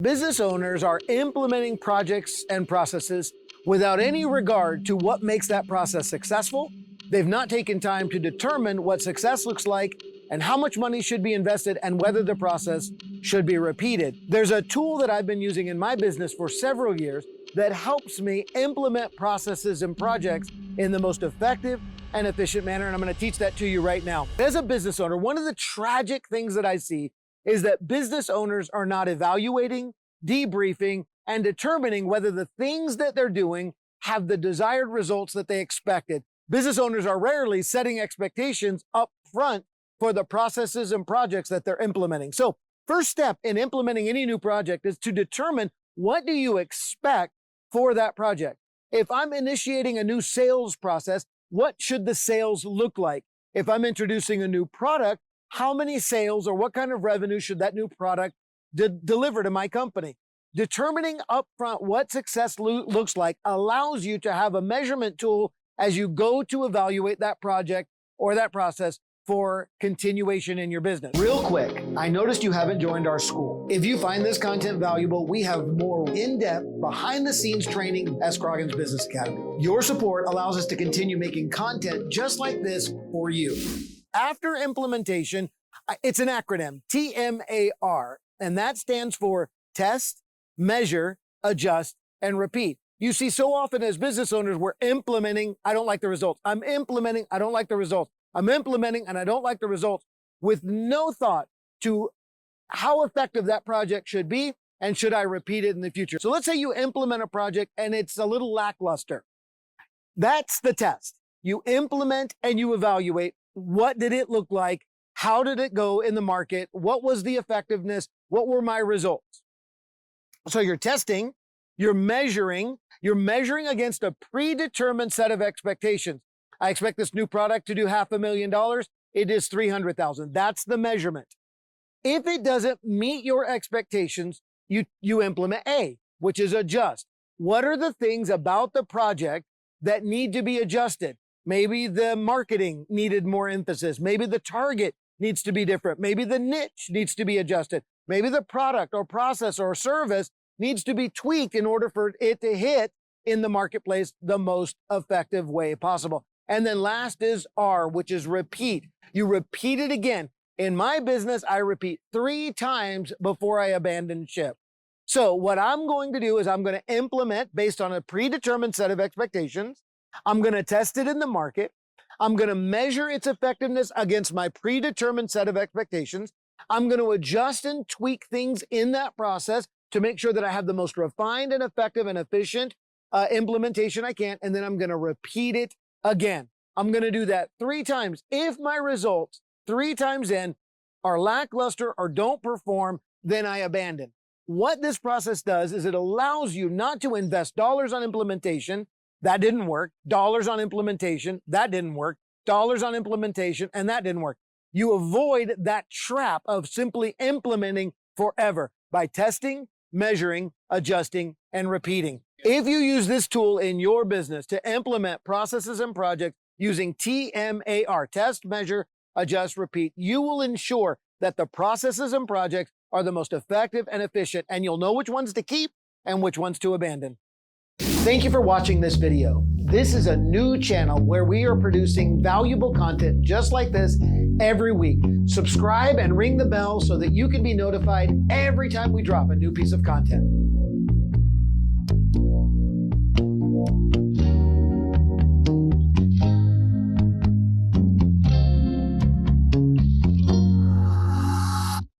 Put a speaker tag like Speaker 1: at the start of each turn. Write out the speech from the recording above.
Speaker 1: Business owners are implementing projects and processes without any regard to what makes that process successful. They've not taken time to determine what success looks like and how much money should be invested and whether the process should be repeated. There's a tool that I've been using in my business for several years that helps me implement processes and projects in the most effective and efficient manner, and I'm going to teach that to you right now. As a business owner, one of the tragic things that I see is that business owners are not evaluating, debriefing, and determining whether the things that they're doing have the desired results that they expected. Business owners are rarely setting expectations up front for the processes and projects that they're implementing. So, first step in implementing any new project is to determine what do you expect for that project. If I'm initiating a new sales process, what should the sales look like? If I'm introducing a new product, how many sales or what kind of revenue should that new product deliver to my company? Determining upfront what success looks like allows you to have a measurement tool as you go to evaluate that project or that process for continuation in your business. Real quick, I noticed you haven't joined our school. If you find this content valuable, we have more in-depth, behind-the-scenes training at Scroggins Business Academy. Your support allows us to continue making content just like this for you. After implementation, it's an acronym, TMAR, and that stands for test, measure, adjust, and repeat. You see, so often as business owners, we're implementing, I don't like the results. I'm implementing, I don't like the results. I'm implementing and I don't like the results, with no thought to how effective that project should be and should I repeat it in the future. So let's say you implement a project and it's a little lackluster. That's the test. You implement and you evaluate. What did it look like? How did it go in the market? What was the effectiveness? What were my results? So you're testing, you're measuring against a predetermined set of expectations. I expect this new product to do $500,000. It is $300,000. That's the measurement. If it doesn't meet your expectations, you implement A, which is adjust. What are the things about the project that need to be adjusted? Maybe the marketing needed more emphasis. Maybe the target needs to be different. Maybe the niche needs to be adjusted. Maybe the product or process or service needs to be tweaked in order for it to hit in the marketplace the most effective way possible. And then last is R, which is repeat. You repeat it again. In my business, I repeat 3 times before I abandon ship. So what I'm going to do is I'm going to implement based on a predetermined set of expectations. I'm going to test it in the market. I'm going to measure its effectiveness against my predetermined set of expectations. I'm going to adjust and tweak things in that process to make sure that I have the most refined and effective and efficient implementation I can. And then I'm going to repeat it again. I'm going to do that 3 times. If my results 3 times in are lackluster or don't perform, then I abandon. What this process does is it allows you not to invest dollars on implementation. That didn't work. Dollars on implementation. That didn't work. Dollars on implementation. And that didn't work. You avoid that trap of simply implementing forever by testing, measuring, adjusting, and repeating. If you use this tool in your business to implement processes and projects using TMAR, test, measure, adjust, repeat, you will ensure that the processes and projects are the most effective and efficient, and you'll know which ones to keep and which ones to abandon. Thank you for watching this video. This is a new channel where we are producing valuable content just like this every week. Subscribe and ring the bell so that you can be notified every time we drop a new piece of content.